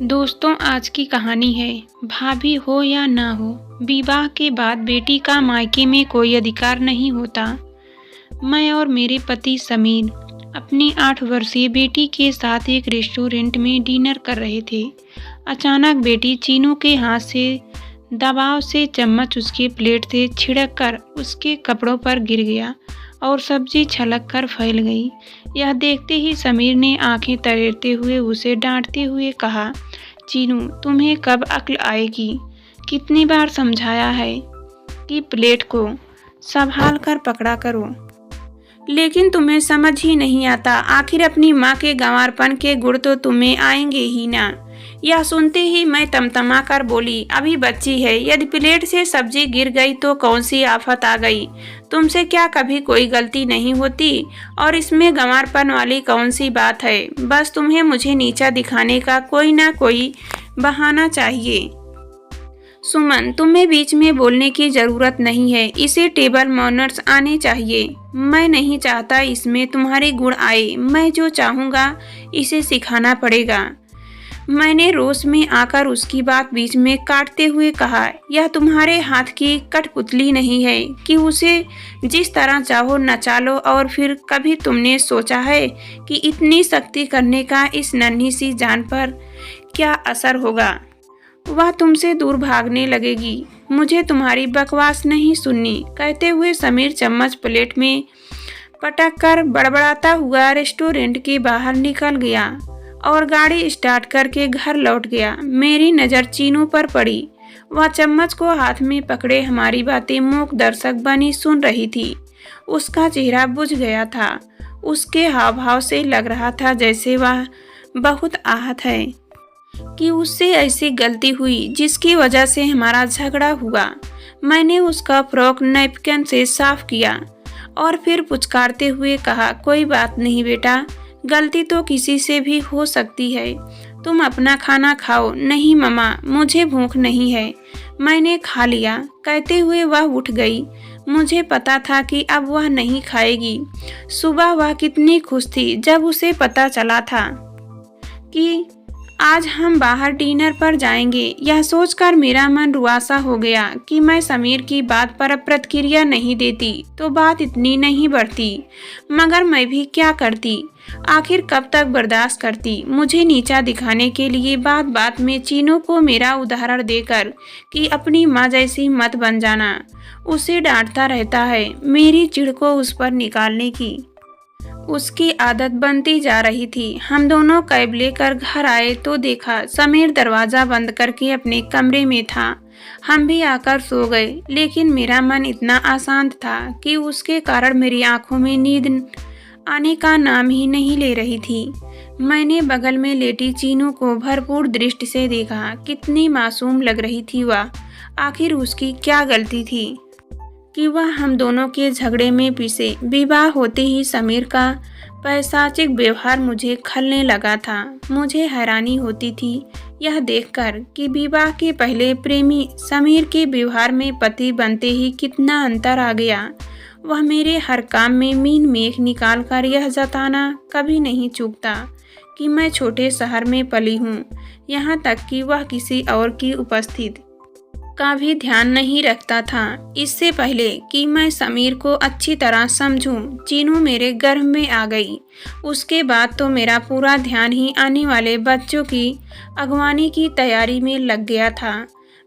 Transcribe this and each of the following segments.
दोस्तों, आज की कहानी है भाभी हो या ना हो, विवाह के बाद बेटी का मायके में कोई अधिकार नहीं होता। मैं और मेरे पति समीर अपनी 8 वर्षीय बेटी के साथ एक रेस्टोरेंट में डिनर कर रहे थे। अचानक बेटी चीनू के हाथ से दबाव से चम्मच उसके प्लेट से छिड़क कर उसके कपड़ों पर गिर गया और सब्जी छलक कर फैल गई। यह देखते ही समीर ने आंखें तरेरते हुए उसे डांटते हुए कहा, चीनू, तुम्हें कब अक्ल आएगी? कितनी बार समझाया है कि प्लेट को संभाल कर पकड़ा करो, लेकिन तुम्हें समझ ही नहीं आता। आखिर अपनी माँ के गंवारपन के गुण तो तुम्हें आएंगे ही ना। यह सुनते ही मैं तमतमा कर बोली, अभी बच्ची है, यदि प्लेट से सब्जी गिर गई तो कौन सी आफत आ गई? तुमसे क्या कभी कोई गलती नहीं होती? और इसमें गंवारपन वाली कौन सी बात है? बस तुम्हें मुझे नीचा दिखाने का कोई ना कोई बहाना चाहिए। सुमन, तुम्हें बीच में बोलने की जरूरत नहीं है। इसे टेबल मैनर्स आने चाहिए। मैं नहीं चाहता इसमें तुम्हारे गुण आए। मैं जो चाहूँगा इसे सिखाना पड़ेगा। मैंने रोष में आकर उसकी बात बीच में काटते हुए कहा, यह तुम्हारे हाथ की कठपुतली नहीं है कि उसे जिस तरह चाहो नचा लो और फिर कभी तुमने सोचा है कि इतनी सख्ती करने का इस नन्ही सी जान पर क्या असर होगा? वह तुमसे दूर भागने लगेगी। मुझे तुम्हारी बकवास नहीं सुननी। कहते हुए समीर चम्मच प्लेट में पटक कर बड़बड़ाता हुआ रेस्टोरेंट के बाहर निकल गया और गाड़ी स्टार्ट करके घर लौट गया। मेरी नज़र चीनू पर पड़ी। वह चम्मच को हाथ में पकड़े हमारी बातें मूक दर्शक बनी सुन रही थी। उसका चेहरा बुझ गया था। उसके हाव भाव से लग रहा था जैसे वह बहुत आहत है कि उससे ऐसी गलती हुई जिसकी वजह से हमारा झगड़ा हुआ। मैंने उसका फ्रॉक नैपकिन से साफ किया और फिर पुचकारते हुए कहा, कोई बात नहीं बेटा, गलती तो किसी से भी हो सकती है। तुम अपना खाना खाओ। नहीं मम्मा, मुझे भूख नहीं है, मैंने खा लिया। कहते हुए वह उठ गई। मुझे पता था कि अब वह नहीं खाएगी। सुबह वह कितनी खुश थी जब उसे पता चला था कि आज हम बाहर डिनर पर जाएंगे। यह सोचकर मेरा मन रुआसा हो गया कि मैं समीर की बात पर प्रतिक्रिया नहीं देती तो बात इतनी नहीं बढ़ती, मगर मैं भी क्या करती? आखिर कब तक बर्दाश्त करती? मुझे नीचा दिखाने के लिए बात बात में चीनू को मेरा उदाहरण देकर कि अपनी माँ जैसी मत बन जाना, उसे डांटता रहता है। मेरी चिढ़ को उस पर निकालने की उसकी आदत बनती जा रही थी। हम दोनों कैब लेकर घर आए तो देखा समीर दरवाज़ा बंद करके अपने कमरे में था। हम भी आकर सो गए, लेकिन मेरा मन इतना अशांत था कि उसके कारण मेरी आंखों में नींद आने का नाम ही नहीं ले रही थी। मैंने बगल में लेटी चीनू को भरपूर दृष्टि से देखा। कितनी मासूम लग रही थी वह। आखिर उसकी क्या गलती थी कि वह हम दोनों के झगड़े में पिसे? विवाह होते ही समीर का पैशाचिक व्यवहार मुझे खलने लगा था। मुझे हैरानी होती थी यह देखकर कि विवाह के पहले प्रेमी समीर के व्यवहार में पति बनते ही कितना अंतर आ गया। वह मेरे हर काम में मीन मेख निकाल कर यह जताना कभी नहीं चूकता कि मैं छोटे शहर में पली हूँ। यहाँ तक कि वह किसी और की उपस्थिति का भी ध्यान नहीं रखता था। इससे पहले कि मैं समीर को अच्छी तरह समझूं, चीनू मेरे गर्भ में आ गई। उसके बाद तो मेरा पूरा ध्यान ही आने वाले बच्चों की अगवानी की तैयारी में लग गया था।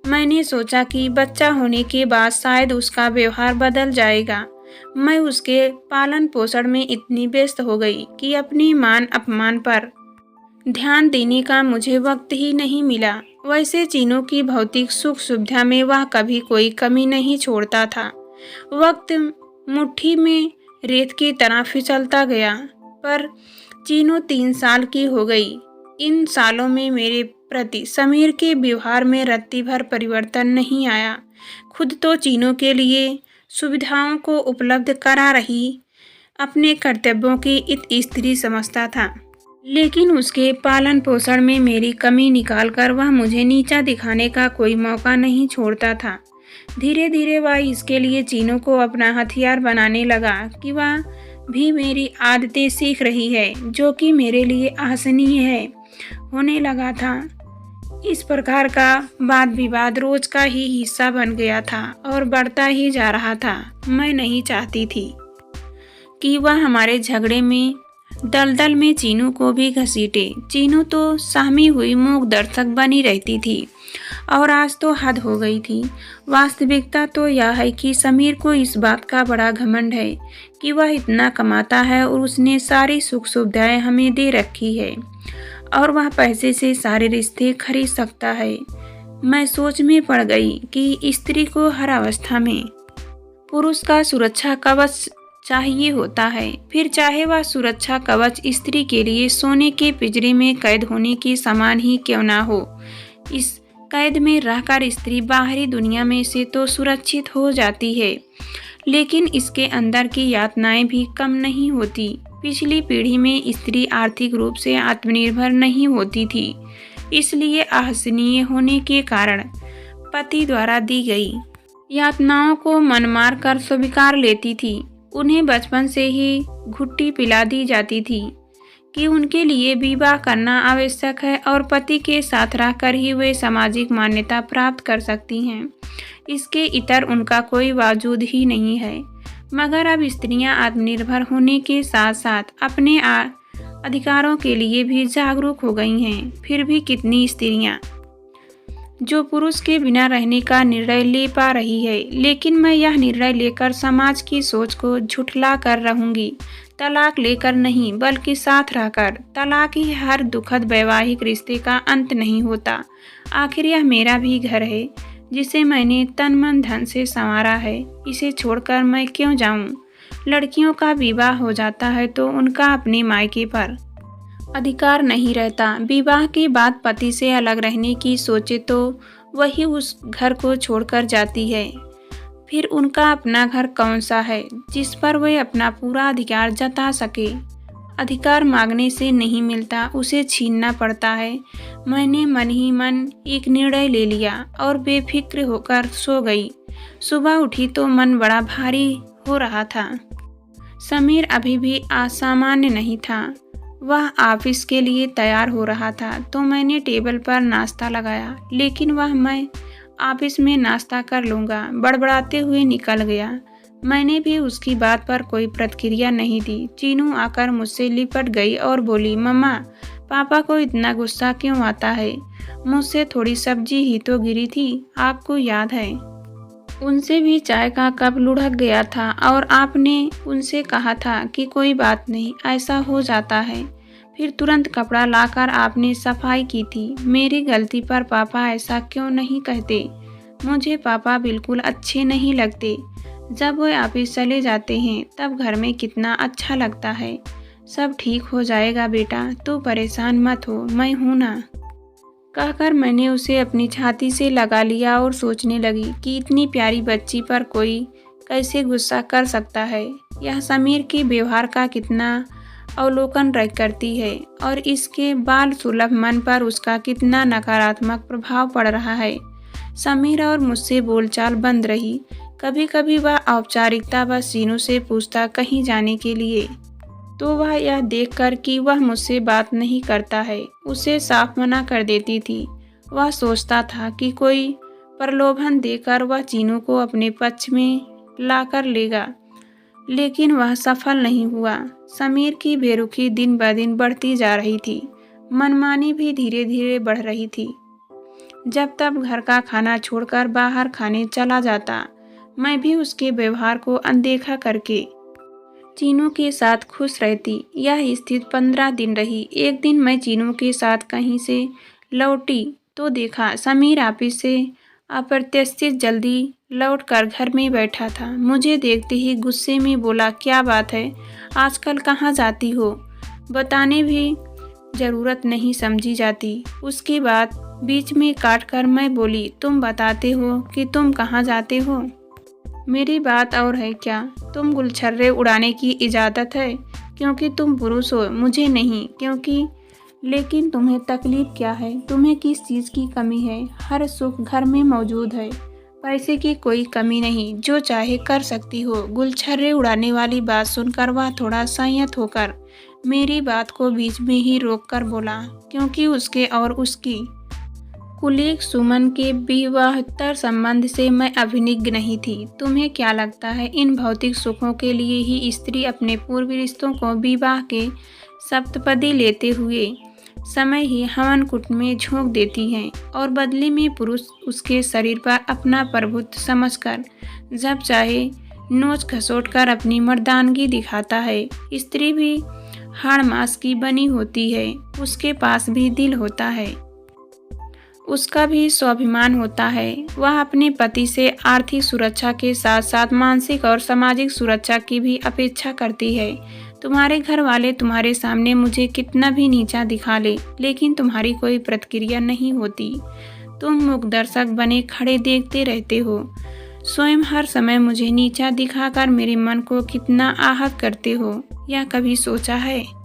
मैंने सोचा कि बच्चा होने के बाद शायद उसका व्यवहार बदल जाएगा। मैं उसके पालन पोषण में इतनी व्यस्त हो गई कि अपनी मान अपमान पर ध्यान देने का मुझे वक्त ही नहीं मिला। वैसे चीनू की भौतिक सुख सुविधा में वह कभी कोई कमी नहीं छोड़ता था। वक्त मुट्ठी में रेत की तरह फिसलता गया, पर चीनू 3 साल की हो गई। इन सालों में मेरे प्रति समीर के व्यवहार में रत्ती भर परिवर्तन नहीं आया। खुद तो चीनू के लिए सुविधाओं को उपलब्ध करा रही अपने कर्तव्यों की इत स्त्री समझता था, लेकिन उसके पालन पोषण में मेरी कमी निकालकर वह मुझे नीचा दिखाने का कोई मौका नहीं छोड़ता था। धीरे धीरे वह इसके लिए चीनू को अपना हथियार बनाने लगा कि वह भी मेरी आदतें सीख रही है, जो कि मेरे लिए असहनीय है होने लगा था। इस प्रकार का वाद विवाद रोज का ही हिस्सा बन गया था और बढ़ता ही जा रहा था। मैं नहीं चाहती थी कि वह हमारे झगड़े में दलदल में चीनू को भी घसीटे। चीनू तो सहमी हुई मूक दर्शक बनी रहती थी और आज तो हद हो गई थी। वास्तविकता तो यह है कि समीर को इस बात का बड़ा घमंड है कि वह इतना कमाता है और उसने सारी सुख सुविधाएं हमें दे रखी है और वह पैसे से सारे रिश्ते खरीद सकता है। मैं सोच में पड़ गई कि स्त्री को हर अवस्था में पुरुष का सुरक्षा कवच चाहिए होता है, फिर चाहे वह सुरक्षा कवच स्त्री के लिए सोने के पिंजरे में कैद होने की समान ही क्यों ना हो। इस कैद में रहकर स्त्री बाहरी दुनिया में से तो सुरक्षित हो जाती है, लेकिन इसके अंदर की यातनाएं भी कम नहीं होती। पिछली पीढ़ी में स्त्री आर्थिक रूप से आत्मनिर्भर नहीं होती थी, इसलिए आहसनीय होने के कारण पति द्वारा दी गई यातनाओं को मन मार कर स्वीकार लेती थी। उन्हें बचपन से ही घुट्टी पिला दी जाती थी कि उनके लिए विवाह करना आवश्यक है और पति के साथ रहकर ही वे सामाजिक मान्यता प्राप्त कर सकती हैं। इसके इतर उनका कोई वजूद ही नहीं है। मगर अब स्त्रियां आत्मनिर्भर होने के साथ साथ अपने अधिकारों के लिए भी जागरूक हो गई हैं। फिर भी कितनी स्त्रियां जो पुरुष के बिना रहने का निर्णय ले पा रही है, लेकिन मैं यह निर्णय लेकर समाज की सोच को झुठला कर रहूंगी। तलाक लेकर नहीं, बल्कि साथ रहकर। तलाक ही हर दुखद वैवाहिक रिश्ते का अंत नहीं होता। आखिर यह मेरा भी घर है, जिसे मैंने तन मन धन से संवारा है। इसे छोड़कर मैं क्यों जाऊं? लड़कियों का विवाह हो जाता है तो उनका अपने मायके पर अधिकार नहीं रहता। विवाह के बाद पति से अलग रहने की सोचे तो वही उस घर को छोड़कर जाती है। फिर उनका अपना घर कौन सा है जिस पर वे अपना पूरा अधिकार जता सके? अधिकार मांगने से नहीं मिलता, उसे छीनना पड़ता है। मैंने मन ही मन एक निर्णय ले लिया और बेफिक्र होकर सो गई। सुबह उठी तो मन बड़ा भारी हो रहा था। समीर अभी भी असामान्य नहीं था। वह ऑफिस के लिए तैयार हो रहा था तो मैंने टेबल पर नाश्ता लगाया, लेकिन वह मैं ऑफिस में नाश्ता कर लूँगा बड़बड़ाते हुए निकल गया। मैंने भी उसकी बात पर कोई प्रतिक्रिया नहीं दी। चीनू आकर मुझसे लिपट गई और बोली, मम्मा, पापा को इतना गुस्सा क्यों आता है? मुझसे थोड़ी सब्जी ही तो गिरी थी, आपको याद है? उनसे भी चाय का कप लुढ़क गया था और आपने उनसे कहा था कि कोई बात नहीं, ऐसा हो जाता है। फिर तुरंत कपड़ा लाकर आपने सफाई की थी। मेरी गलती पर पापा ऐसा क्यों नहीं कहते? मुझे पापा बिल्कुल अच्छे नहीं लगते। जब वे ऑफिस चले जाते हैं तब घर में कितना अच्छा लगता है। सब ठीक हो जाएगा बेटा, तू परेशान मत हो, मैं हूँ ना, कहकर मैंने उसे अपनी छाती से लगा लिया और सोचने लगी कि इतनी प्यारी बच्ची पर कोई कैसे गुस्सा कर सकता है। यह समीर के व्यवहार का कितना अवलोकन करती है और इसके बाल सुलभ मन पर उसका कितना नकारात्मक प्रभाव पड़ रहा है। समीर और मुझसे बोलचाल बंद रही। कभी कभी वह औपचारिकता व सीनू से पूछता कहीं जाने के लिए, तो वह यह देखकर कि वह मुझसे बात नहीं करता है, उसे साफ मना कर देती थी। वह सोचता था कि कोई प्रलोभन देकर वह चीनू को अपने पक्ष में लाकर लेगा, लेकिन वह सफल नहीं हुआ। समीर की बेरुखी दिन ब दिन बढ़ती जा रही थी। मनमानी भी धीरे धीरे बढ़ रही थी। जब तब घर का खाना छोड़कर बाहर खाने चला जाता, मैं भी उसके व्यवहार को अनदेखा करके चीनू के साथ खुश रहती। यह स्थिति 15 दिन रही। एक दिन मैं चीनू के साथ कहीं से लौटी तो देखा समीर ऑफिस से अप्रत्याशित जल्दी लौटकर घर में बैठा था। मुझे देखते ही गुस्से में बोला, क्या बात है, आजकल कहाँ जाती हो? बताने भी ज़रूरत नहीं समझी जाती। उसकी बात बीच में काटकर मैं बोली, तुम बताते हो कि तुम कहाँ जाते हो? मेरी बात और है क्या? तुम गुलछर्रे उड़ाने की इजाज़त है क्योंकि तुम पुरुष हो, मुझे नहीं, क्योंकि लेकिन तुम्हें तकलीफ क्या है? तुम्हें किस चीज़ की कमी है? हर सुख घर में मौजूद है, पैसे की कोई कमी नहीं, जो चाहे कर सकती हो। गुलछर्रे उड़ाने वाली बात सुनकर वह थोड़ा संयत होकर मेरी बात को बीच में ही रोक कर बोला, क्योंकि उसके और उसकी कुलीग सुमन के विवाहेतर संबंध से मैं अभिज्ञ नहीं थी। तुम्हें क्या लगता है, इन भौतिक सुखों के लिए ही स्त्री अपने पूर्व रिश्तों को विवाह के सप्तपदी लेते हुए समय ही हवन कुंड में झोंक देती है और बदले में पुरुष उसके शरीर पर अपना प्रभुत्व समझकर जब चाहे नोच खसोट कर अपनी मर्दानगी दिखाता है। स्त्री भी हाड़ मांस की बनी होती है, उसके पास भी दिल होता है, उसका भी स्वाभिमान होता है। वह अपने पति से आर्थिक सुरक्षा के साथ साथ मानसिक और सामाजिक सुरक्षा की भी अपेक्षा करती है। तुम्हारे घर वाले तुम्हारे सामने मुझे कितना भी नीचा दिखा ले, लेकिन तुम्हारी कोई प्रतिक्रिया नहीं होती। तुम मूक दर्शक बने खड़े देखते रहते हो। स्वयं हर समय मुझे नीचा दिखाकर मेरे मन को कितना आहत करते हो, यह कभी सोचा है?